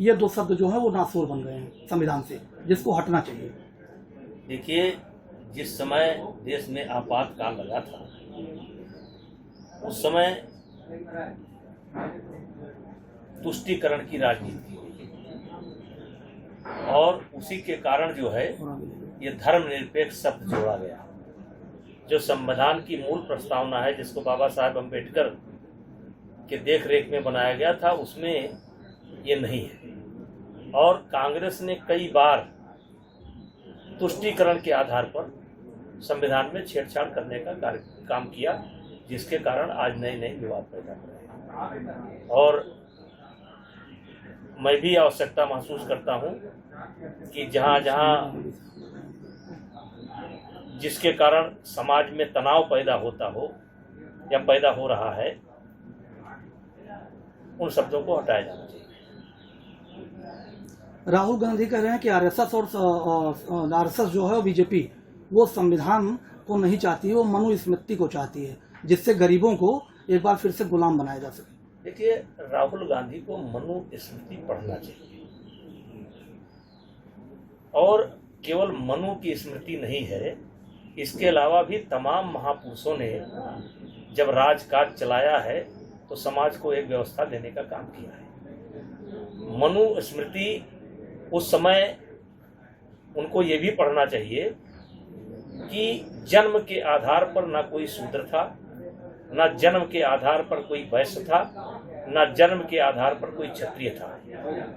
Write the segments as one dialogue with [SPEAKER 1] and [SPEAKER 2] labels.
[SPEAKER 1] ये दो शब्द जो है वो नासूर बन गए हैं संविधान से, जिसको हटना चाहिए।
[SPEAKER 2] देखिए, जिस समय देश में आपातकाल लगा था उस समय तुष्टीकरण की राजनीति की गई और उसी के कारण जो है ये धर्मनिरपेक्ष शब्द जोड़ा गया। जो संविधान की मूल प्रस्तावना है, जिसको बाबा साहब अम्बेडकर के देख रेख में बनाया गया था, उसमें ये नहीं है। और कांग्रेस ने कई बार तुष्टीकरण के आधार पर संविधान में छेड़छाड़ करने का काम किया, जिसके कारण आज नए नए विवाद पैदा हो रहे हैं। और मैं भी आवश्यकता महसूस करता हूं कि जहां जहां जिसके कारण समाज में तनाव पैदा होता हो या पैदा हो रहा है, उन शब्दों को हटाया जाना चाहिए।
[SPEAKER 1] राहुल गांधी कह रहे हैं कि आरएसएस और आरएसएस जो है बीजेपी वो संविधान को नहीं चाहती, वो मनुस्मृति को चाहती है, जिससे गरीबों को एक बार फिर से गुलाम बनाया जा सके।
[SPEAKER 2] देखिए, राहुल गांधी को मनुस्मृति पढ़ना चाहिए और केवल मनु की स्मृति नहीं है, इसके अलावा भी तमाम महापुरुषों ने जब राजकाज चलाया है तो समाज को एक व्यवस्था देने का काम किया है। मनुस्मृति उस समय उनको ये भी पढ़ना चाहिए कि जन्म के आधार पर ना कोई शूद्र था, ना जन्म के आधार पर कोई वैश्य था, ना जन्म के आधार पर कोई क्षत्रिय था।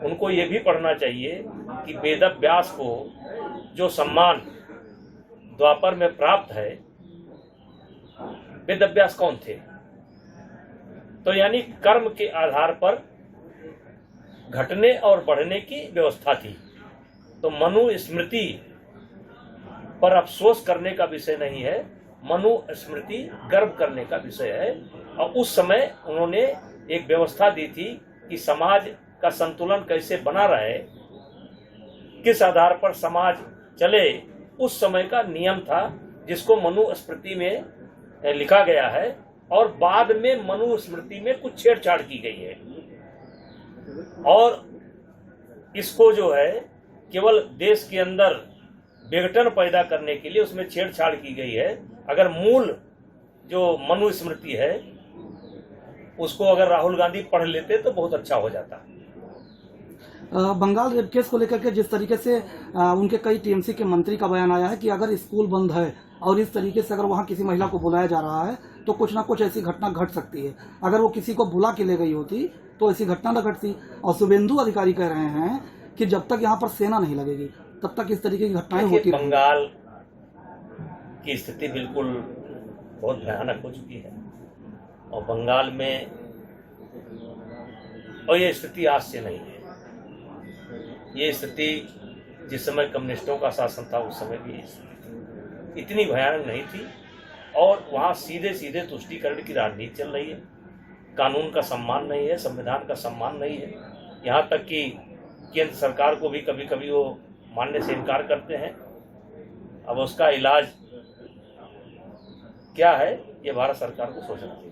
[SPEAKER 2] उनको ये भी पढ़ना चाहिए कि वेदव्यास को जो सम्मान द्वापर में प्राप्त है, वेदव्यास कौन थे? तो यानी कर्म के आधार पर घटने और बढ़ने की व्यवस्था थी। तो मनुस्मृति पर अफसोस करने का विषय नहीं है, मनुस्मृति गर्व करने का विषय है। और उस समय उन्होंने एक व्यवस्था दी थी कि समाज का संतुलन कैसे बना रहे, किस आधार पर समाज चले, उस समय का नियम था, जिसको मनुस्मृति में लिखा गया है। और बाद में मनुस्मृति में कुछ छेड़छाड़ की गई है और इसको जो है केवल देश के अंदर विघटन पैदा करने के लिए उसमें छेड़छाड़ की गई है। अगर मूल जो मनुस्मृति है उसको अगर राहुल गांधी पढ़ लेते तो बहुत अच्छा हो जाता।
[SPEAKER 1] बंगाल रेप केस को लेकर के जिस तरीके से उनके कई टीएमसी के मंत्री का बयान आया है कि अगर स्कूल बंद है और इस तरीके से अगर वहां किसी महिला को बुलाया जा रहा है तो कुछ ना कुछ ऐसी घटना घट सकती है। अगर वो किसी को बुला के ले गई होती तो ऐसी घटना न घटती। और शुभेंदु अधिकारी कह रहे हैं कि जब तक यहाँ पर सेना नहीं लगेगी तब तक इस तरीके की घटनाएं होती रहेंगी।
[SPEAKER 2] बंगाल की स्थिति बिल्कुल बहुत भयानक हो चुकी है और बंगाल में, और ये स्थिति आज से नहीं है, ये स्थिति जिस समय कम्युनिस्टों का शासन था उस समय भी इतनी भयानक नहीं थी। और वहाँ सीधे सीधे तुष्टीकरण की राजनीति चल रही है, कानून का सम्मान नहीं है, संविधान का सम्मान नहीं है। यहाँ तक कि केंद्र सरकार को भी कभी कभी वो मानने से इनकार करते हैं। अब उसका इलाज क्या है, ये भारत सरकार को सोचना चाहिए।